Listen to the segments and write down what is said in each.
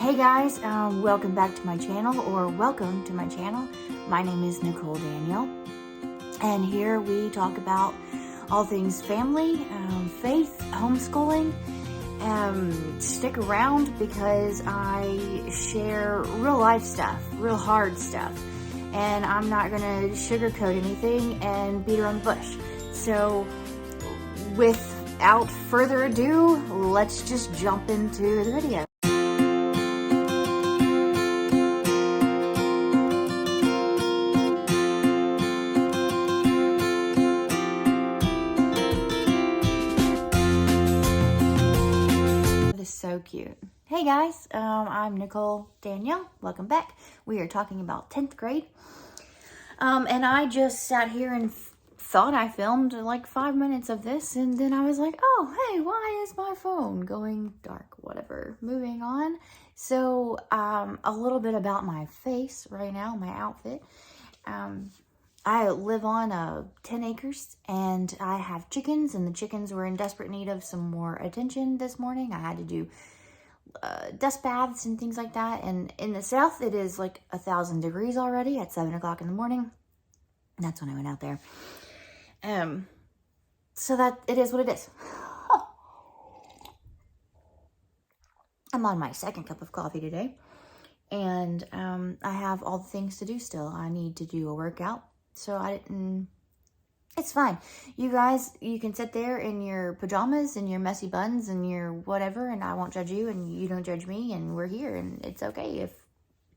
Hey guys, welcome back to my channel, or welcome to my channel. My name is Nicole Danielle, and here we talk about all things family, faith, homeschooling. Stick around because I share real life stuff, real hard stuff, and I'm not gonna sugarcoat anything and beat around the bush. So without further ado, let's just jump into the video. So cute. Hey guys, I'm Nicole Danielle. Welcome back. We are talking about 10th grade. And I just sat here and thought I filmed like 5 minutes of this, and then I was like, oh, hey, why is my phone going dark? Whatever. Moving on. So, a little bit about my face right now, my outfit. I live on 10 acres, and I have chickens, and the chickens were in desperate need of some more attention this morning. I had to do dust baths and things like that, and in the south, it is like 1,000 degrees already at 7 o'clock in the morning. That's when I went out there. So that it is what it is. I'm on my second cup of coffee today, and I have all the things to do still. I need to do a workout. So it's fine. You guys, you can sit there in your pajamas and your messy buns and your whatever, and I won't judge you and you don't judge me, and we're here, and it's okay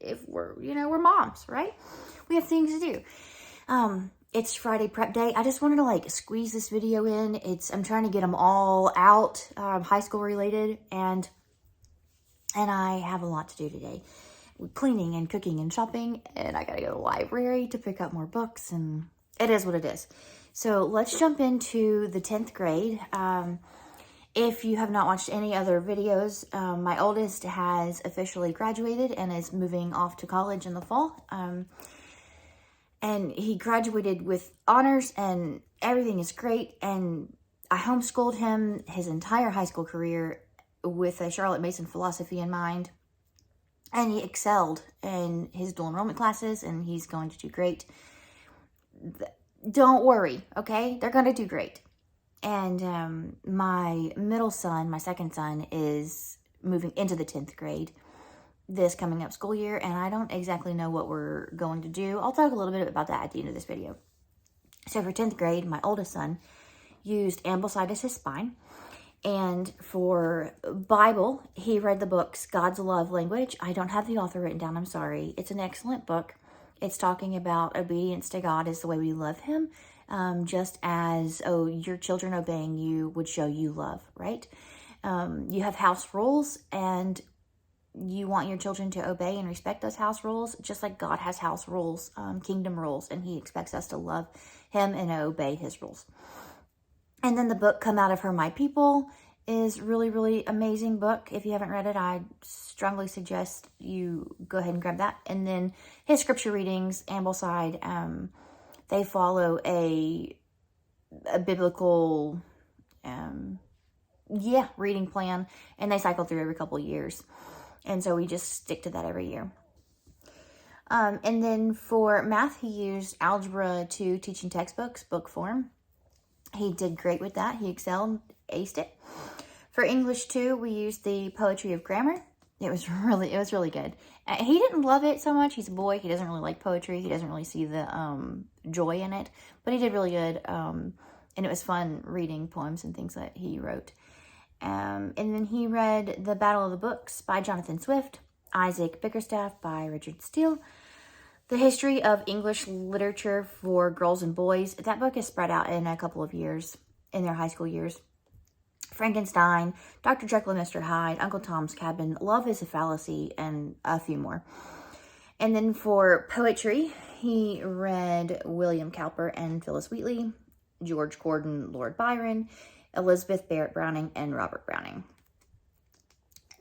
if we're, we're moms, right? We have things to do. It's Friday prep day. I just wanted to like squeeze this video in. I'm trying to get them all out, high school related, and I have a lot to do today. Cleaning and cooking and shopping, and I gotta go to the library to pick up more books, and it is what it is. So let's jump into the 10th grade. If you have not watched any other videos, my oldest has officially graduated and is moving off to college in the fall. And he graduated with honors, and everything is great, and I homeschooled him his entire high school career with a Charlotte Mason philosophy in mind. And he excelled in his dual enrollment classes, and he's going to do great. Don't worry, okay? They're going to do great. And my middle son, my second son, is moving into the 10th grade this coming up school year, and I don't exactly know what we're going to do. I'll talk a little bit about that at the end of this video. So for 10th grade, my oldest son used Ambleside as his spine. And for Bible, he read the books God's Love Language. I don't have the author written down, I'm sorry. It's an excellent book. It's talking about obedience to God is the way we love him. Just as, your children obeying you would show you love, right? You have house rules, and you want your children to obey and respect those house rules, just like God has house rules, kingdom rules, and he expects us to love him and obey his rules. And then the book Come Out of Her, My People is really, really amazing book. If you haven't read it, I strongly suggest you go ahead and grab that. And then his scripture readings, Ambleside, they follow a biblical, reading plan, and they cycle through every couple of years. And so we just stick to that every year. And then for math, he used Algebra 2 teaching textbooks, book form. He did great with that. He excelled, aced it. For English 2, we used the Poetry of Grammar. It was really good. He didn't love it so much. He's a boy. He doesn't really like poetry. He doesn't really see the joy in it. But he did really good. And it was fun reading poems and things that he wrote. And then he read The Battle of the Books by Jonathan Swift, Isaac Bickerstaff by Richard Steele, The History of English Literature for Girls and Boys. That book is spread out in a couple of years, in their high school years. Frankenstein, Dr. Jekyll and Mr. Hyde, Uncle Tom's Cabin, Love is a Fallacy, and a few more. And then for poetry, he read William Cowper and Phyllis Wheatley, George Gordon, Lord Byron, Elizabeth Barrett Browning, and Robert Browning.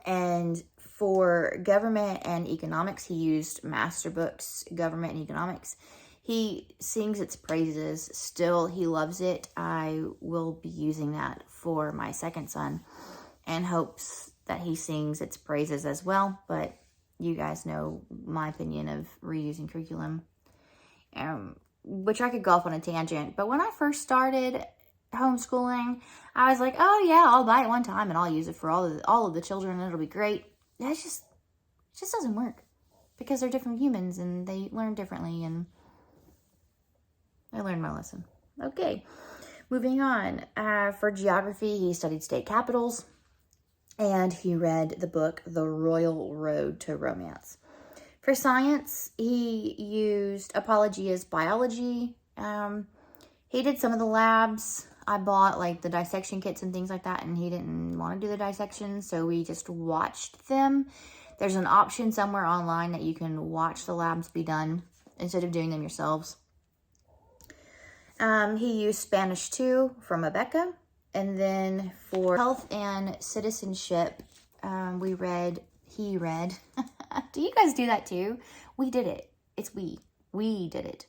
And for government and economics, he used Master Books, Government and Economics. He sings its praises still. He loves it. I will be using that for my second son and hopes that he sings its praises as well. But you guys know my opinion of reusing curriculum, which I could go off on a tangent. But when I first started homeschooling, I was like, oh yeah, I'll buy it one time and I'll use it for all of the children and it'll be great. It just doesn't work, because they're different humans and they learn differently, and I learned my lesson. Okay, moving on. For geography, he studied state capitals, and he read the book The Royal Road to Romance. For science, he used Apologia's biology. He did some of the labs. I bought like the dissection kits and things like that, and he didn't want to do the dissection, so we just watched them. There's an option somewhere online that you can watch the labs be done instead of doing them yourselves. He used Spanish 2 from Abeka. And then for health and citizenship, he read. Do you guys do that too? We did it. It's we. We did it.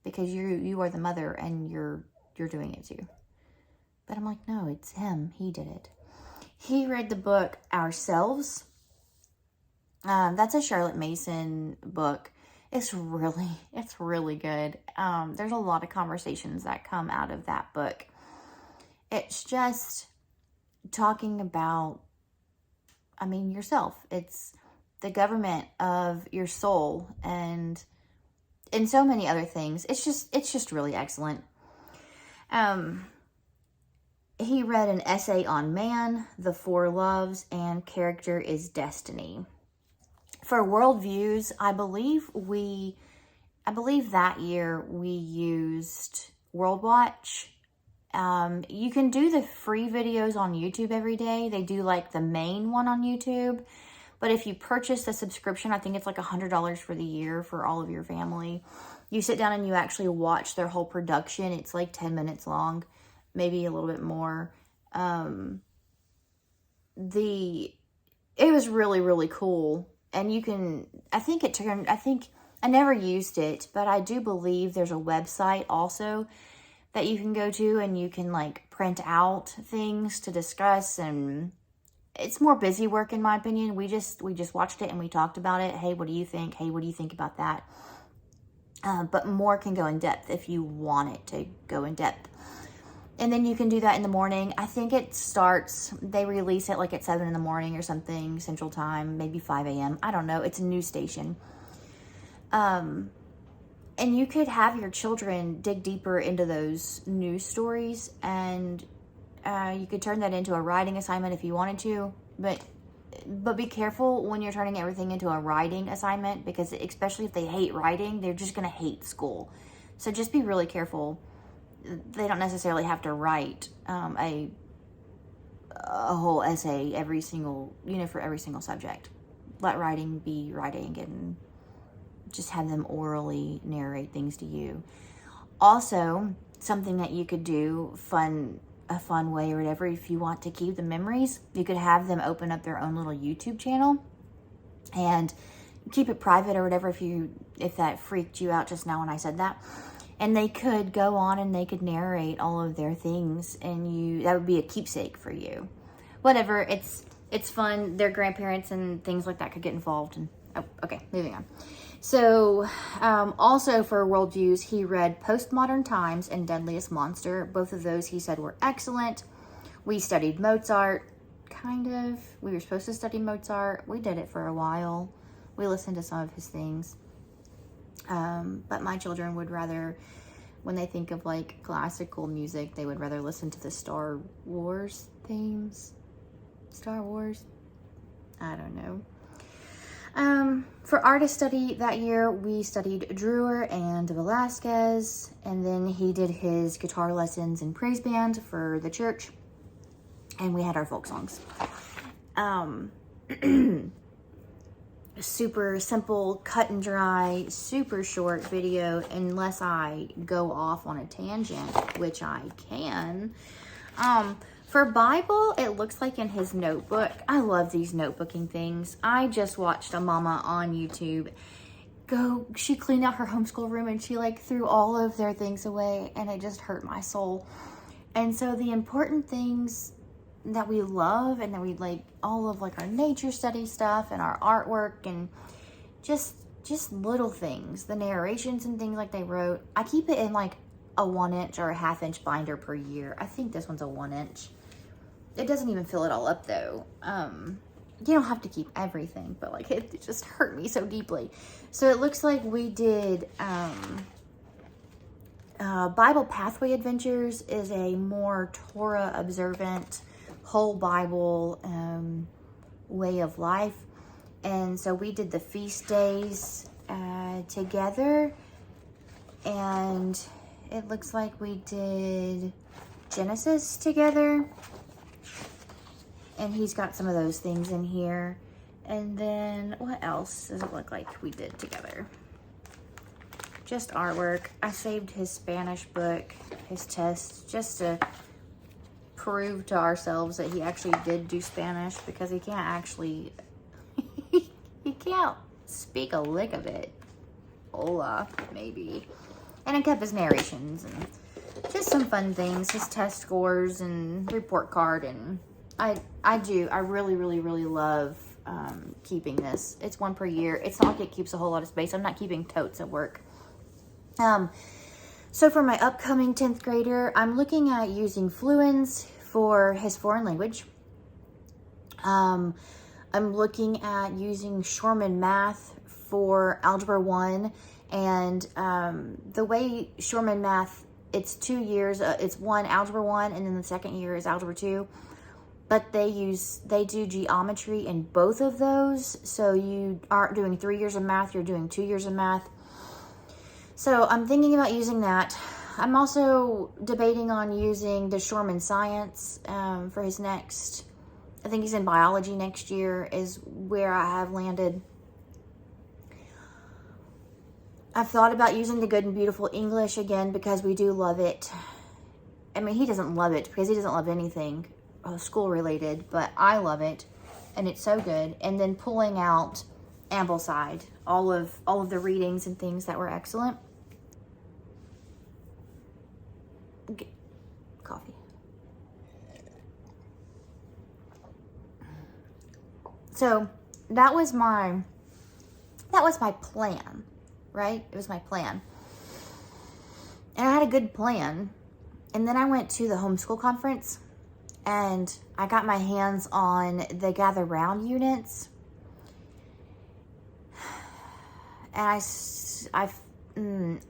Because you are the mother and you're doing it too. But I'm like, no, it's him. He did it. He read the book Ourselves. That's a Charlotte Mason book. It's really good. There's a lot of conversations that come out of that book. It's just talking about, yourself. It's the government of your soul and so many other things. It's just really excellent. He read an essay on man, the four loves, and character is destiny. For worldviews, I believe that year we used World Watch. You can do the free videos on YouTube every day. They do like the main one on YouTube. But if you purchase the subscription, I think it's like $100 for the year for all of your family. You sit down and you actually watch their whole production. It's like 10 minutes long, maybe a little bit more. It was really, really cool. And I never used it, but I do believe there's a website also that you can go to and you can like print out things to discuss, and it's more busy work in my opinion. We just watched it and we talked about it. Hey, what do you think? Hey, what do you think about that? But more can go in depth if you want it to go in depth. And then you can do that in the morning. I think they release it like at 7 in the morning or something, Central Time, maybe 5 a.m. I don't know. It's a news station. And you could have your children dig deeper into those news stories, and you could turn that into a writing assignment if you wanted to. But be careful when you're turning everything into a writing assignment, because especially if they hate writing, they're just going to hate school. So just be really careful. They don't necessarily have to write a whole essay for every single subject. Let writing be writing, and just have them orally narrate things to you. Also, something that you could do, a fun way or whatever, if you want to keep the memories, you could have them open up their own little YouTube channel and keep it private or whatever, if that freaked you out just now when I said that. And they could go on and they could narrate all of their things, and that would be a keepsake for you. Whatever, it's fun. Their grandparents and things like that could get involved. And okay, moving on. So, also for worldviews, he read Postmodern Times and Deadliest Monster. Both of those he said were excellent. We studied Mozart, kind of. We were supposed to study Mozart. We did it for a while. We listened to some of his things. But my children would rather, when they think of like classical music, they would rather listen to the Star Wars themes. Star Wars? I don't know. For artist study that year, we studied Drewer and Velasquez, and then he did his guitar lessons in praise band for the church, and we had our folk songs. Super simple, cut and dry, super short video, unless I go off on a tangent, which I can. For Bible, it looks like in his notebook. I love these notebooking things. I just watched a mama on YouTube she cleaned out her homeschool room and she like threw all of their things away, and it just hurt my soul. And so the important things that we love, and that we like all of like our nature study stuff and our artwork and just little things, the narrations and things like they wrote. I keep it in like a 1-inch or a 1/2-inch binder per year. I think this one's a 1-inch. It doesn't even fill it all up though. You don't have to keep everything, but like it just hurt me so deeply. So it looks like we did Bible Pathway Adventures is a more Torah observant, whole Bible way of life. And so we did the feast days together, and it looks like we did Genesis together, and he's got some of those things in here. And then what else does it look like we did together? Just artwork. I saved his Spanish book, his test, just to prove to ourselves that he actually did do Spanish, because he can't actually he can't speak a lick of it. Hola, maybe. And I kept his narrations and just some fun things, his test scores and report card. And I really love keeping this. It's one per year. It's not like it keeps a whole lot of space. I'm not keeping totes at work. So for my upcoming 10th grader, I'm looking at using Fluenz for his foreign language. I'm looking at using Shormann Math for Algebra 1. And the way Shormann Math, it's 2 years. It's Algebra 1, and then the second year is Algebra 2. But they do geometry in both of those. So you aren't doing 3 years of math, you're doing 2 years of math. So I'm thinking about using that. I'm also debating on using the Shormann Science for his next, I think he's in biology next year is where I have landed. I've thought about using the Good and Beautiful English again, because we do love it. I mean, he doesn't love it because he doesn't love anything school related, but I love it, and it's so good. And then pulling out Ambleside, all of the readings and things that were excellent. Coffee. So that was my plan, right? It was my plan. And I had a good plan. And then I went to the homeschool conference, and I got my hands on the Gather Round units. And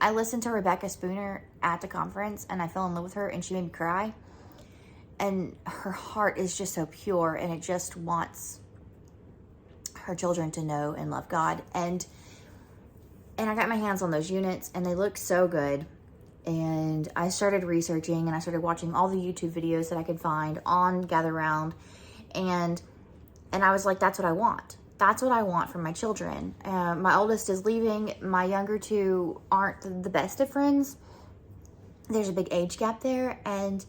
I listened to Rebecca Spooner at the conference, and I fell in love with her, and she made me cry. And her heart is just so pure, and it just wants her children to know and love God. And I got my hands on those units, and they look so good. And I started researching, and I started watching all the YouTube videos that I could find on Gather Round. And I was like, that's what I want. That's what I want for my children. My oldest is leaving. My younger two aren't the best of friends. There's a big age gap there. And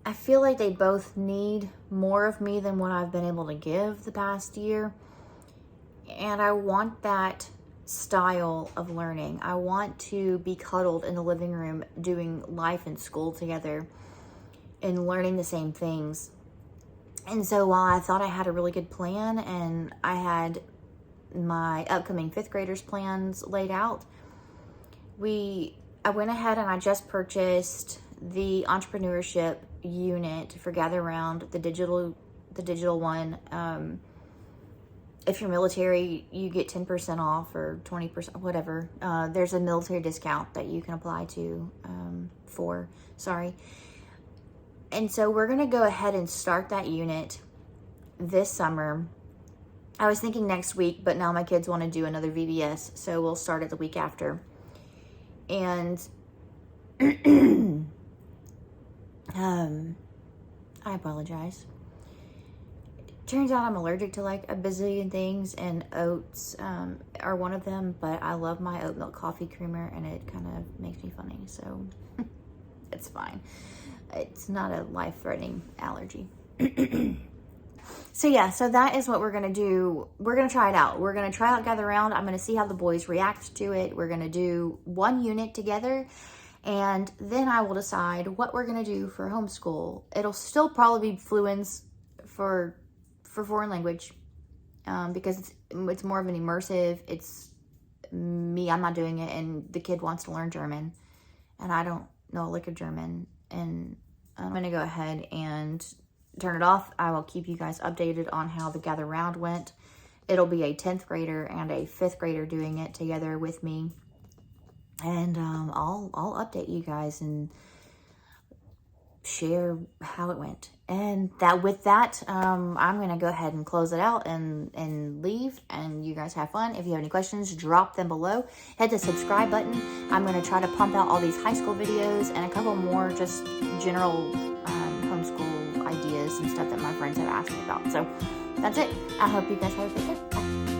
I feel like they both need more of me than what I've been able to give the past year. And I want that style of learning. I want to be cuddled in the living room doing life and school together and learning the same things. And so while I thought I had a really good plan, and I had my upcoming 5th graders plans laid out, I went ahead and I just purchased the Entrepreneurship Unit for Gather Round, the digital one. If you're military, you get 10% off or 20%, whatever. There's a military discount that you can apply to And so we're going to go ahead and start that unit this summer. I was thinking next week, but now my kids want to do another VBS, so we'll start it the week after. And I apologize. Turns out I'm allergic to like a bazillion things, and oats are one of them, but I love my oat milk coffee creamer, and it kind of makes me funny, so it's fine. It's not a life-threatening allergy. So yeah, so that is what we're going to do. We're going to try it out. We're going to try out Gather Round. I'm going to see how the boys react to it. We're going to do one unit together, And then I will decide what we're going to do for homeschool. It'll still probably be Fluenz for foreign language, because it's more of an immersive. It's me, I'm not doing it, and the kid wants to learn German, and I don't know a lick of German, and I'm going to go ahead and turn it off. I will keep you guys updated on how the gather round went. It'll be a 10th grader and a 5th grader doing it together with me. And I'll update you guys and share how it went. And with that, I'm going to go ahead and close it out and leave. And you guys have fun. If you have any questions, drop them below. Hit the subscribe button. I'm going to try to pump out all these high school videos and a couple more just general homeschool ideas and stuff that my friends have asked me about. So that's it. I hope you guys have a good day. Bye.